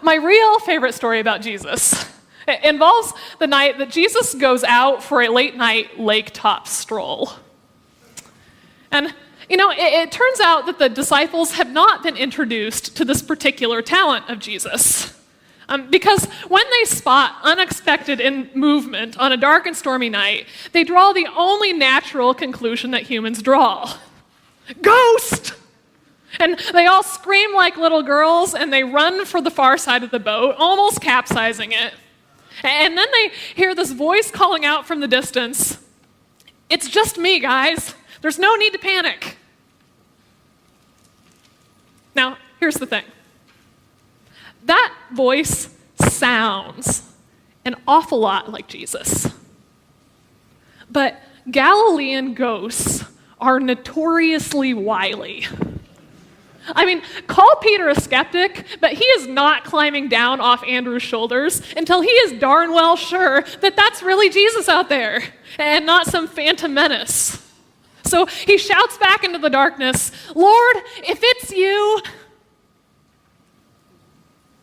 my real favorite story about Jesus it involves the night that Jesus goes out for a late-night lake-top stroll. And, it turns out that the disciples have not been introduced to this particular talent of Jesus. Because when they spot unexpected movement on a dark and stormy night, they draw the only natural conclusion that humans draw. Ghost! And they all scream like little girls, and they run for the far side of the boat, almost capsizing it. And then they hear this voice calling out from the distance, "It's just me, guys. There's no need to panic." Now, here's the thing. That voice sounds an awful lot like Jesus. But Galilean ghosts are notoriously wily. I mean, call Peter a skeptic, but he is not climbing down off Andrew's shoulders until he is darn well sure that that's really Jesus out there and not some phantom menace. So he shouts back into the darkness, "Lord, if it's you..."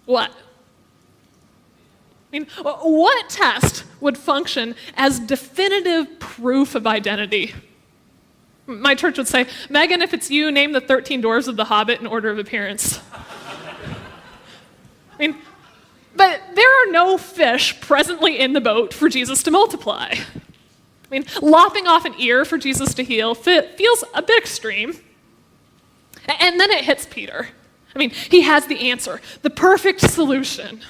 What? I mean, what test would function as definitive proof of identity? My church would say, "Megan, if it's you, name the 13 doors of the Hobbit in order of appearance." But there are no fish presently in the boat for Jesus to multiply. Lopping off an ear for Jesus to heal feels a bit extreme. And then it hits Peter. He has the answer, the perfect solution.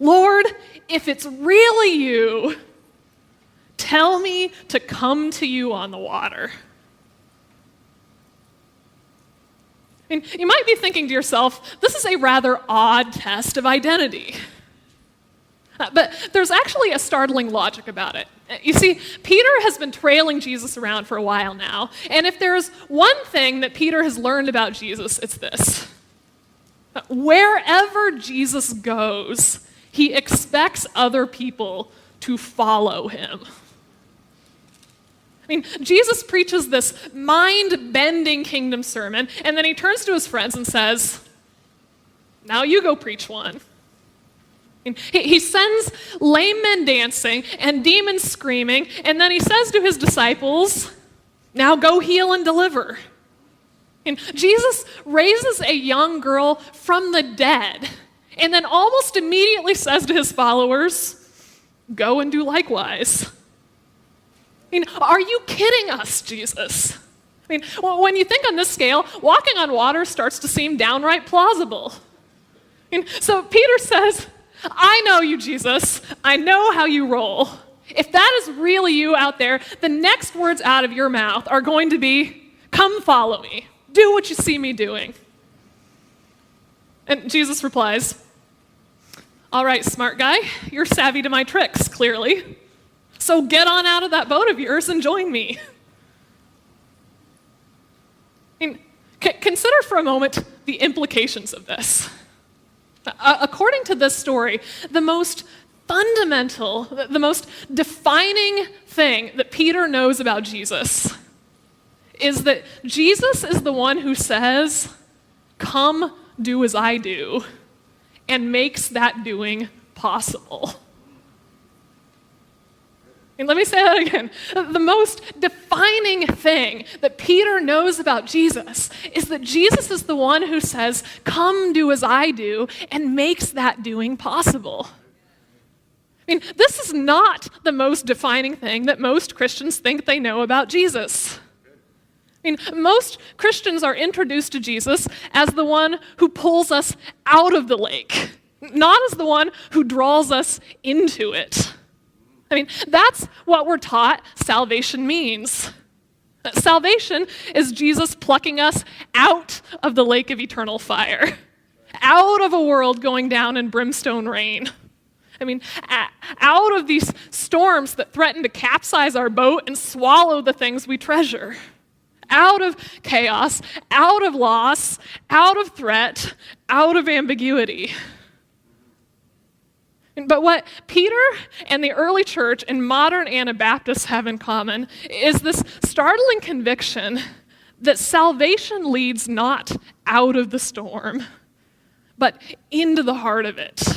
"Lord, if it's really you, tell me to come to you on the water." You might be thinking to yourself, this is a rather odd test of identity. But there's actually a startling logic about it. You see, Peter has been trailing Jesus around for a while now, and if there's one thing that Peter has learned about Jesus, it's this. Wherever Jesus goes, he expects other people to follow him. Jesus preaches this mind-bending kingdom sermon, and then he turns to his friends and says, "Now you go preach one." He sends lame men dancing and demons screaming, and then he says to his disciples, "Now go heal and deliver." Jesus raises a young girl from the dead, and then almost immediately says to his followers, "Go and do likewise." Are you kidding us, Jesus? When you think on this scale, walking on water starts to seem downright plausible. So Peter says, "I know you, Jesus. I know how you roll. If that is really you out there, the next words out of your mouth are going to be, 'Come follow me. Do what you see me doing.'" And Jesus replies, "All right, smart guy, you're savvy to my tricks, clearly. So get on out of that boat of yours and join me." Consider for a moment the implications of this. According to this story, the most fundamental, the most defining thing that Peter knows about Jesus is that Jesus is the one who says, "Come do as I do," and makes that doing possible. Let me say that again. The most defining thing that Peter knows about Jesus is that Jesus is the one who says, "Come do as I do," and makes that doing possible. This is not the most defining thing that most Christians think they know about Jesus. Most Christians are introduced to Jesus as the one who pulls us out of the lake, not as the one who draws us into it. That's what we're taught salvation means. Salvation is Jesus plucking us out of the lake of eternal fire, out of a world going down in brimstone rain. Out of these storms that threaten to capsize our boat and swallow the things we treasure. Out of chaos, out of loss, out of threat, out of ambiguity. But what Peter and the early church and modern Anabaptists have in common is this startling conviction that salvation leads not out of the storm, but into the heart of it.